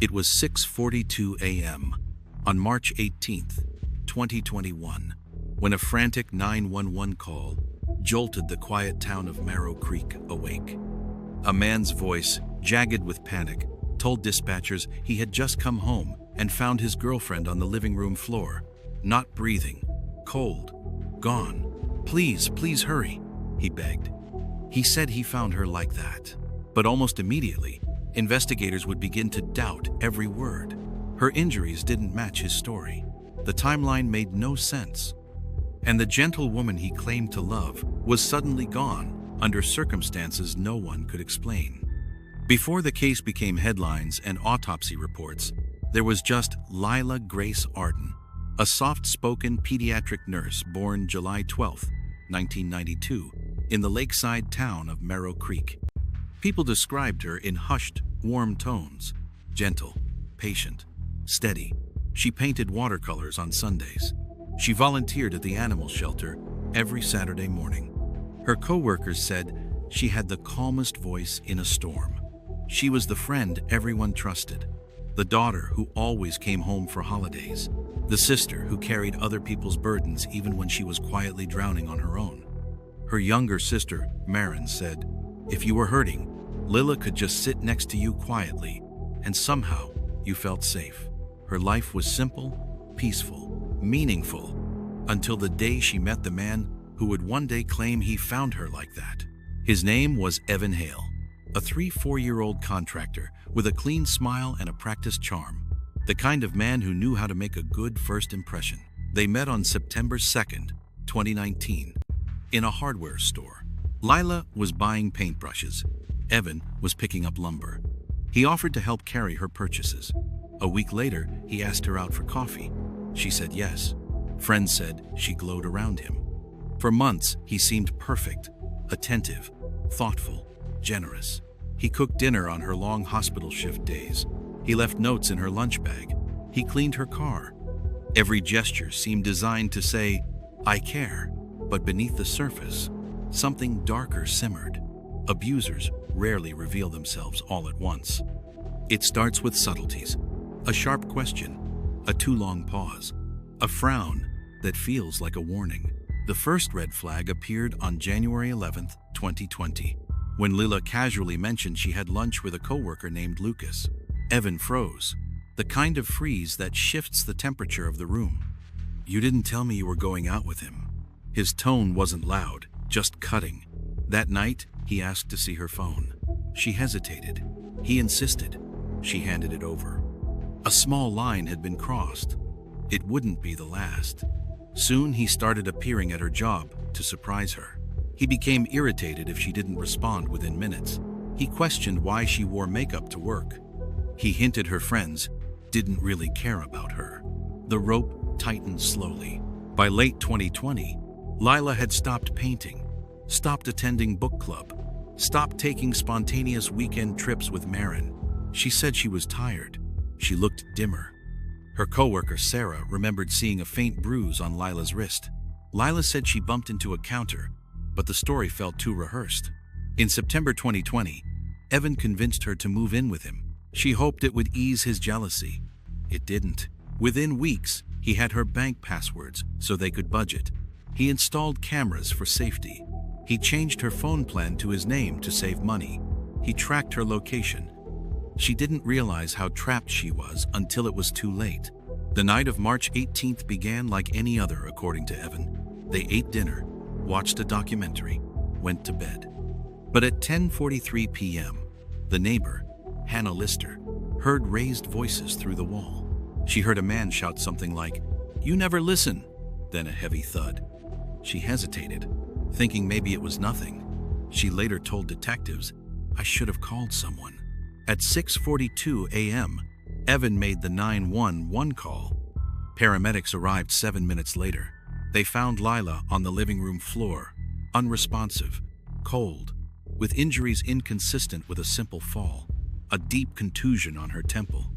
It was 6:42 a.m. on March 18th, 2021, when a frantic 911 call jolted the quiet town of Marrow Creek awake. A man's voice, jagged with panic, told dispatchers he had just come home and found his girlfriend on the living room floor, not breathing, cold, gone. Please hurry," he begged. He said he found her like that. But almost immediately, investigators would begin to doubt every word. Her injuries didn't match his story. The timeline made no sense. And the gentle woman he claimed to love was suddenly gone under circumstances no one could explain. Before the case became headlines and autopsy reports, there was just Lilah Grace Arden, a soft-spoken pediatric nurse born July 12, 1992, in the lakeside town of Marrow Creek. People described her in hushed, warm tones: gentle, patient, steady. She painted watercolors on Sundays. She volunteered at the animal shelter every Saturday morning. Her co-workers said she had the calmest voice in a storm. She was the friend everyone trusted, the daughter who always came home for holidays, the sister who carried other people's burdens even when she was quietly drowning on her own. Her younger sister, Maren, said, "If you were hurting, Lilah could just sit next to you quietly, and somehow you felt safe." Her life was simple, peaceful, meaningful, until the day she met the man who would one day claim he found her like that. His name was Evan Hale, a 3-4-year-old contractor with a clean smile and a practiced charm, the kind of man who knew how to make a good first impression. They met on September 2nd, 2019, in a hardware store. Lilah was buying paintbrushes. Evan was picking up lumber. He offered to help carry her purchases. A week later, he asked her out for coffee. She said yes. Friends said she glowed around him. For months, he seemed perfect, attentive, thoughtful, generous. He cooked dinner on her long hospital shift days. He left notes in her lunch bag. He cleaned her car. Every gesture seemed designed to say, "I care." But beneath the surface, something darker simmered. Abusers rarely reveal themselves all at once. It starts with subtleties: a sharp question, a too long pause, a frown that feels like a warning. The first red flag appeared on January 11th, 2020, when Lilah casually mentioned she had lunch with a coworker named Lucas. Evan froze, the kind of freeze that shifts the temperature of the room. "You didn't tell me you were going out with him." His tone wasn't loud, just cutting. That night, he asked to see her phone. She hesitated. He insisted. She handed it over. A small line had been crossed. It wouldn't be the last. Soon he started appearing at her job to surprise her. He became irritated if she didn't respond within minutes. He questioned why she wore makeup to work. He hinted her friends didn't really care about her. The rope tightened slowly. By late 2020, Lilah had stopped painting, stopped attending book club, stopped taking spontaneous weekend trips with Maren. She said she was tired. She looked dimmer. Her coworker, Sarah, remembered seeing a faint bruise on Lilah's wrist. Lilah said she bumped into a counter, but the story felt too rehearsed. In September 2020, Evan convinced her to move in with him. She hoped it would ease his jealousy. It didn't. Within weeks, he had her bank passwords so they could budget. He installed cameras for safety. He changed her phone plan to his name to save money. He tracked her location. She didn't realize how trapped she was until it was too late. The night of March 18th began like any other, according to Evan. They ate dinner, watched a documentary, went to bed. But at 10:43 p.m., the neighbor, Hannah Lister, heard raised voices through the wall. She heard a man shout something like, "You never listen," then a heavy thud. She hesitated, thinking maybe it was nothing. She later told detectives, "I should have called someone." At 6:42 a.m., Evan made the 911 call. Paramedics arrived 7 minutes later. They found Lilah on the living room floor, unresponsive, cold, with injuries inconsistent with a simple fall, a deep contusion on her temple,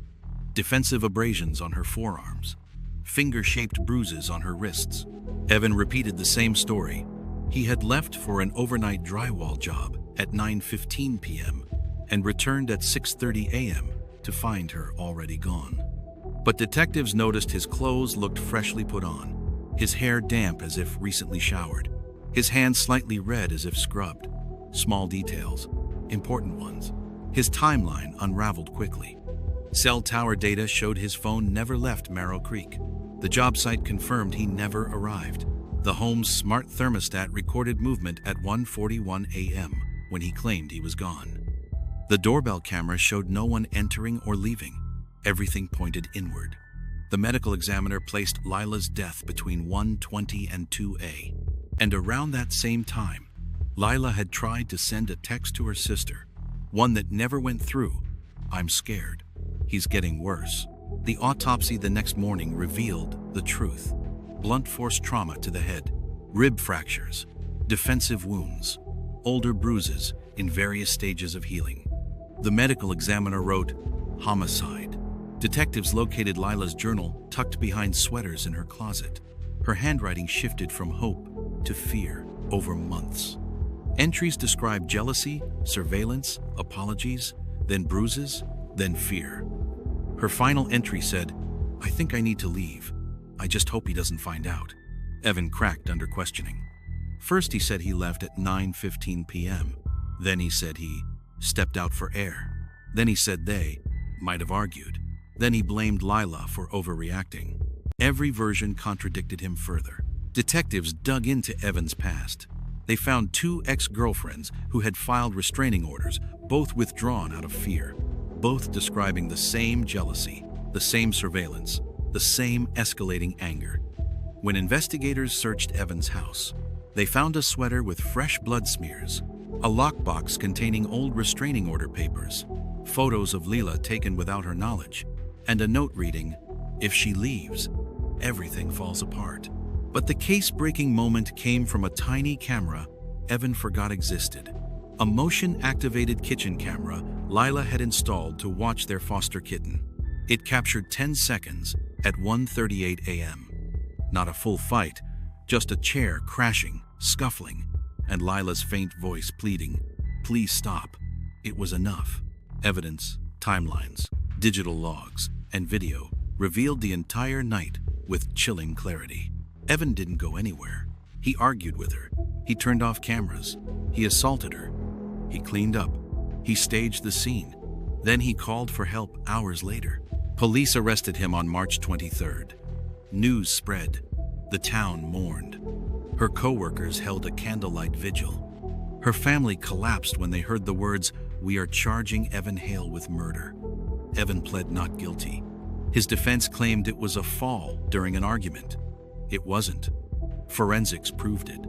defensive abrasions on her forearms, finger-shaped bruises on her wrists. Evan repeated the same story. He had left for an overnight drywall job at 9:15 p.m. and returned at 6:30 a.m. to find her already gone. But detectives noticed his clothes looked freshly put on, his hair damp as if recently showered, his hands slightly red as if scrubbed. Small details, important ones. His timeline unraveled quickly. Cell tower data showed his phone never left Marrow Creek. The job site confirmed he never arrived. The home's smart thermostat recorded movement at 1:41 a.m. when he claimed he was gone. The doorbell camera showed no one entering or leaving. Everything pointed inward. The medical examiner placed Lilah's death between 1:20 and 2 a.m. And around that same time, Lilah had tried to send a text to her sister, one that never went through. "I'm scared. He's getting worse." The autopsy the next morning revealed the truth. Blunt force trauma to the head, rib fractures, defensive wounds, older bruises in various stages of healing. The medical examiner wrote, "Homicide." Detectives located Lilah's journal tucked behind sweaters in her closet. Her handwriting shifted from hope to fear over months. Entries described jealousy, surveillance, apologies, then bruises, then fear. Her final entry said, "I think I need to leave. I just hope he doesn't find out." Evan cracked under questioning. First he said he left at 9:15 p.m. Then he said he stepped out for air. Then he said they might have argued. Then he blamed Lilah for overreacting. Every version contradicted him further. Detectives dug into Evan's past. They found 2 ex-girlfriends who had filed restraining orders, both withdrawn out of fear, both describing the same jealousy, the same surveillance, the same escalating anger. When investigators searched Evan's house, they found a sweater with fresh blood smears, a lockbox containing old restraining order papers, photos of Lilah taken without her knowledge, and a note reading, "If she leaves, everything falls apart." But the case-breaking moment came from a tiny camera Evan forgot existed. A motion-activated kitchen camera Lilah had installed to watch their foster kitten. It captured 10 seconds at 1:38 a.m. Not a full fight, just a chair crashing, scuffling, and Lilah's faint voice pleading, "Please stop." It was enough. Evidence, timelines, digital logs, and video revealed the entire night with chilling clarity. Evan didn't go anywhere. He argued with her. He turned off cameras. He assaulted her. He cleaned up. He staged the scene. Then he called for help hours later. Police arrested him on March 23rd. News spread. The town mourned. Her co-workers held a candlelight vigil. Her family collapsed when they heard the words, "We are charging Evan Hale with murder." Evan pled not guilty. His defense claimed it was a fall during an argument. It wasn't. Forensics proved it.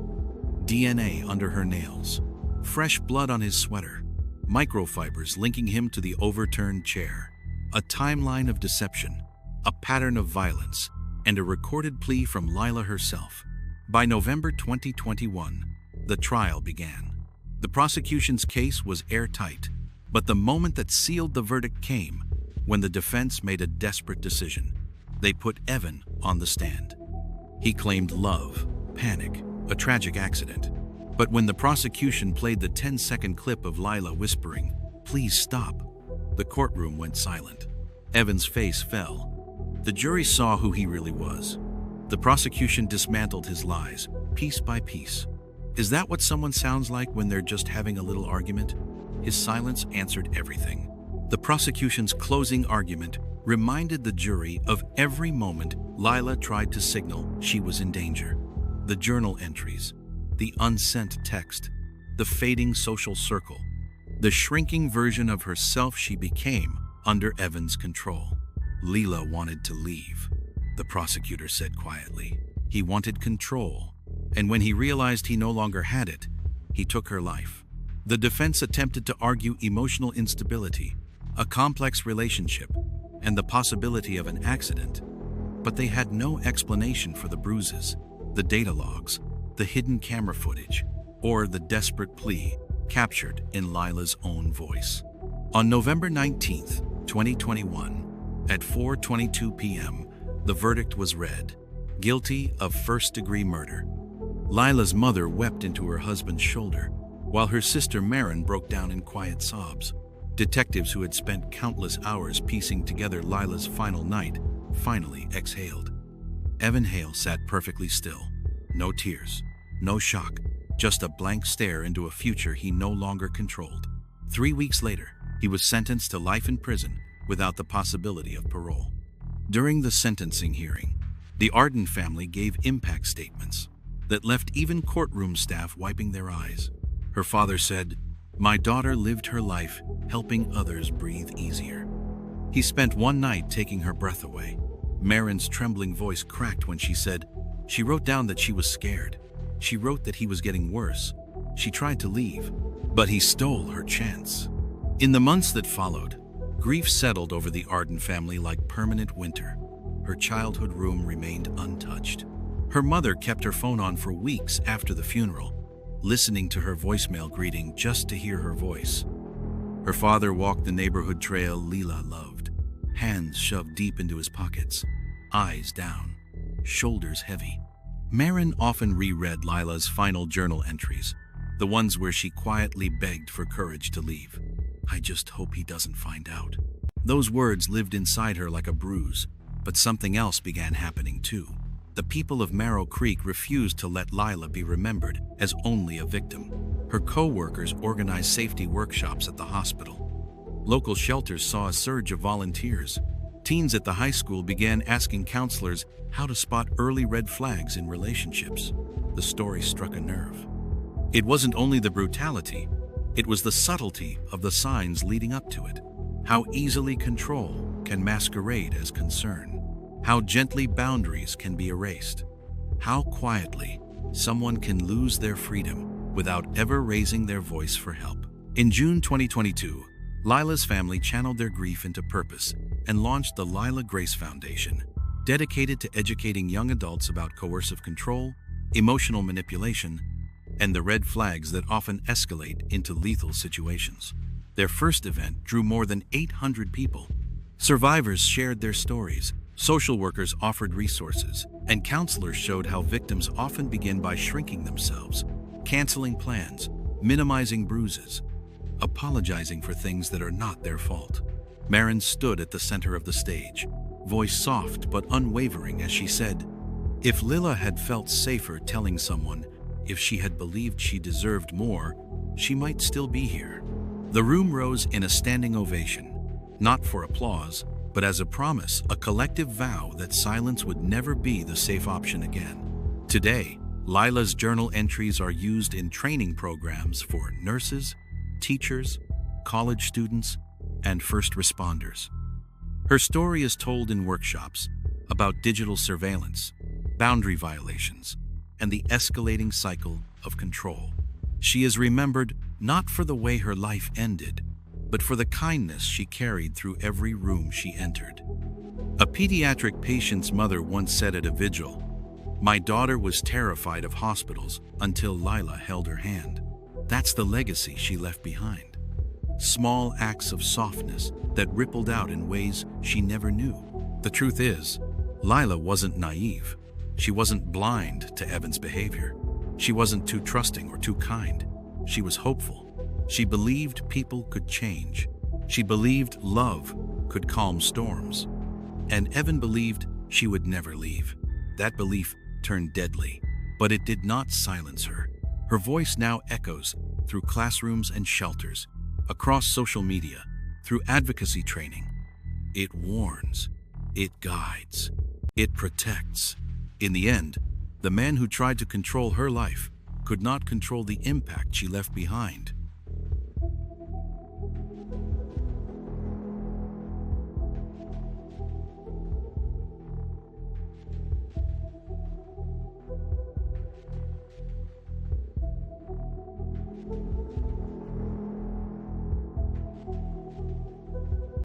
DNA under her nails, fresh blood on his sweater, microfibers linking him to the overturned chair, a timeline of deception, a pattern of violence, and a recorded plea from Lilah herself. By November 2021, the trial began. The prosecution's case was airtight, but the moment that sealed the verdict came when the defense made a desperate decision. They put Evan on the stand. He claimed love, panic, a tragic accident. But when the prosecution played the 10-second clip of Lilah whispering, "Please stop," the courtroom went silent. Evan's face fell. The jury saw who he really was. The prosecution dismantled his lies, piece by piece. Is that what someone sounds like when they're just having a little argument? His silence answered everything. The prosecution's closing argument reminded the jury of every moment Lilah tried to signal she was in danger. The journal entries, the unsent text, the fading social circle, the shrinking version of herself she became under Evan's control. Lilah wanted to leave, the prosecutor said quietly. He wanted control, and when he realized he no longer had it, he took her life. The defense attempted to argue emotional instability, a complex relationship, and the possibility of an accident, but they had no explanation for the bruises, the data logs, the hidden camera footage, or the desperate plea captured in Lilah's own voice. On November 19th, 2021, at 4:22 p.m., the verdict was read, guilty of first-degree murder. Lilah's mother wept into her husband's shoulder, while her sister Marin broke down in quiet sobs. Detectives who had spent countless hours piecing together Lilah's final night finally exhaled. Evan Hale sat perfectly still. No tears, no shock, just a blank stare into a future he no longer controlled. 3 weeks later, he was sentenced to life in prison without the possibility of parole. During the sentencing hearing, the Arden family gave impact statements that left even courtroom staff wiping their eyes. Her father said, "My daughter lived her life helping others breathe easier." He spent one night taking her breath away. Marin's trembling voice cracked when she said, "She wrote down that she was scared. She wrote that he was getting worse. She tried to leave, but he stole her chance." In the months that followed, grief settled over the Arden family like permanent winter. Her childhood room remained untouched. Her mother kept her phone on for weeks after the funeral, listening to her voicemail greeting just to hear her voice. Her father walked the neighborhood trail Lilah loved, hands shoved deep into his pockets, eyes down, shoulders heavy. Marin often reread Lilah's final journal entries, the ones where she quietly begged for courage to leave. "I just hope he doesn't find out." Those words lived inside her like a bruise, but something else began happening too. The people of Marrow Creek refused to let Lilah be remembered as only a victim. Her co-workers organized safety workshops at the hospital. Local shelters saw a surge of volunteers. Teens at the high school began asking counselors how to spot early red flags in relationships. The story struck a nerve. It wasn't only the brutality, it was the subtlety of the signs leading up to it. How easily control can masquerade as concern. How gently boundaries can be erased. How quietly someone can lose their freedom without ever raising their voice for help. In June 2022, Lilah's family channeled their grief into purpose and launched the Lilah Grace Foundation, dedicated to educating young adults about coercive control, emotional manipulation, and the red flags that often escalate into lethal situations. Their first event drew more than 800 people. Survivors shared their stories, social workers offered resources, and counselors showed how victims often begin by shrinking themselves, canceling plans, minimizing bruises, apologizing for things that are not their fault. Marin stood at the center of the stage, voice soft but unwavering as she said, "If Lilah had felt safer telling someone, if she had believed she deserved more, she might still be here." The room rose in a standing ovation, not for applause, but as a promise, a collective vow that silence would never be the safe option again. Today, Lilah's journal entries are used in training programs for nurses, teachers, college students, and first responders. Her story is told in workshops about digital surveillance, boundary violations, and the escalating cycle of control. She is remembered not for the way her life ended, but for the kindness she carried through every room she entered. A pediatric patient's mother once said at a vigil, "My daughter was terrified of hospitals until Lilah held her hand." That's the legacy she left behind. Small acts of softness that rippled out in ways she never knew. The truth is, Lilah wasn't naive. She wasn't blind to Evan's behavior. She wasn't too trusting or too kind. She was hopeful. She believed people could change. She believed love could calm storms. And Evan believed she would never leave. That belief turned deadly, but it did not silence her. Her voice now echoes through classrooms and shelters, across social media, through advocacy training. It warns, it guides, it protects. In the end, the man who tried to control her life could not control the impact she left behind.